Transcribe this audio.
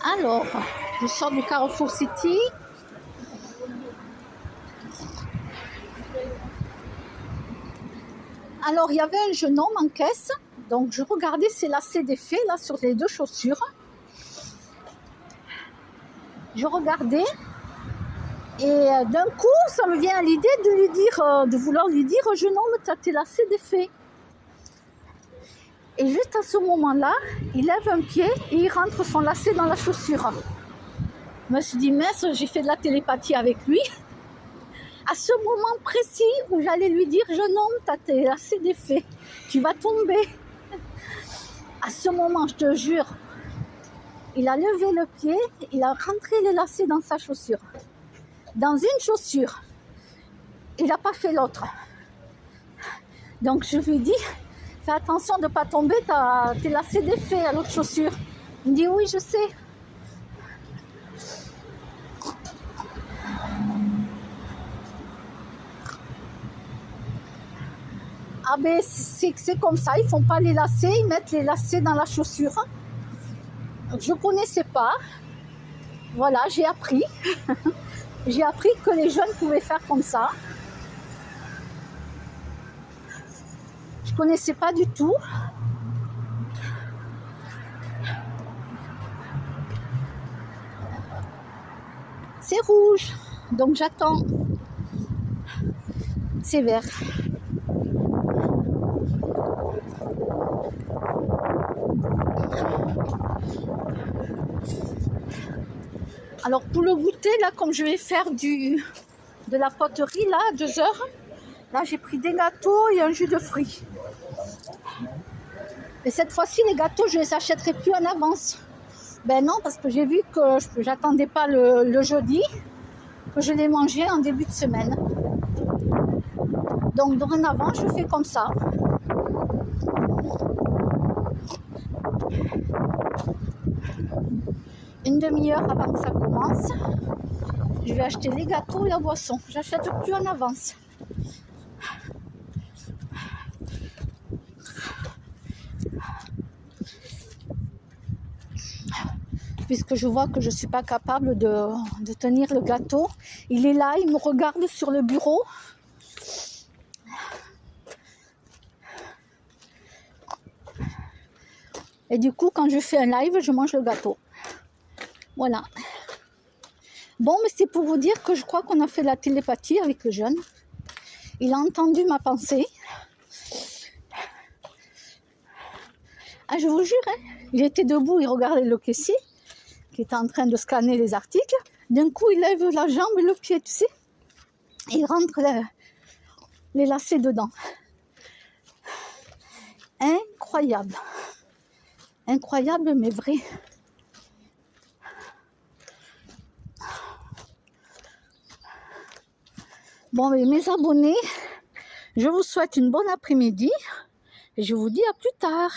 Alors, je sors du Carrefour City. Alors, il y avait un jeune homme en caisse. Donc, je regardais ses lacets défaits là sur les deux chaussures. Je regardais. Et d'un coup, ça me vient à l'idée de vouloir lui dire, jeune homme, t'as tes lacets défaits. Et juste à ce moment-là, il lève un pied et il rentre son lacet dans la chaussure. Je me suis dit, mince, j'ai fait de la télépathie avec lui. À ce moment précis où j'allais lui dire, jeune homme, t'as tes lacets défaits, tu vas tomber. À ce moment, je te jure, il a levé le pied, il a rentré les lacets dans sa chaussure. Dans une chaussure. Il n'a pas fait l'autre. Donc je lui dis, fais attention de ne pas tomber, tes lacets défaits à l'autre chaussure. Il me dit, oui, je sais. Ah ben c'est comme ça, ils font pas les lacets, ils mettent les lacets dans la chaussure. Je ne connaissais pas. Voilà, j'ai appris. J'ai appris que les jeunes pouvaient faire comme ça. Je ne connaissais pas du tout. C'est rouge, donc j'attends. C'est vert. Alors pour le goûter, là, comme je vais faire de la poterie, là, à 2 heures, là j'ai pris des gâteaux et un jus de fruits. Et cette fois-ci, les gâteaux, je ne les achèterai plus en avance. Ben non, parce que j'ai vu que j'attendais pas le jeudi, que je les mangeais en début de semaine. Donc dorénavant, je fais comme ça. Une demi-heure avant que ça commence, je vais acheter les gâteaux et la boisson. J'achète plus en avance. Puisque je vois que je ne suis pas capable de tenir le gâteau. Il est là, il me regarde sur le bureau. Et du coup, quand je fais un live, je mange le gâteau. Voilà. Bon, mais c'est pour vous dire que je crois qu'on a fait de la télépathie avec le jeune. Il a entendu ma pensée. Ah, je vous jure, hein, il était debout, il regardait le caissier qui était en train de scanner les articles. D'un coup, il lève la jambe et le pied, tu sais. Et il rentre les lacets dedans. Incroyable. Incroyable, mais vrai. Bon, mais mes abonnés, je vous souhaite une bonne après-midi et je vous dis à plus tard.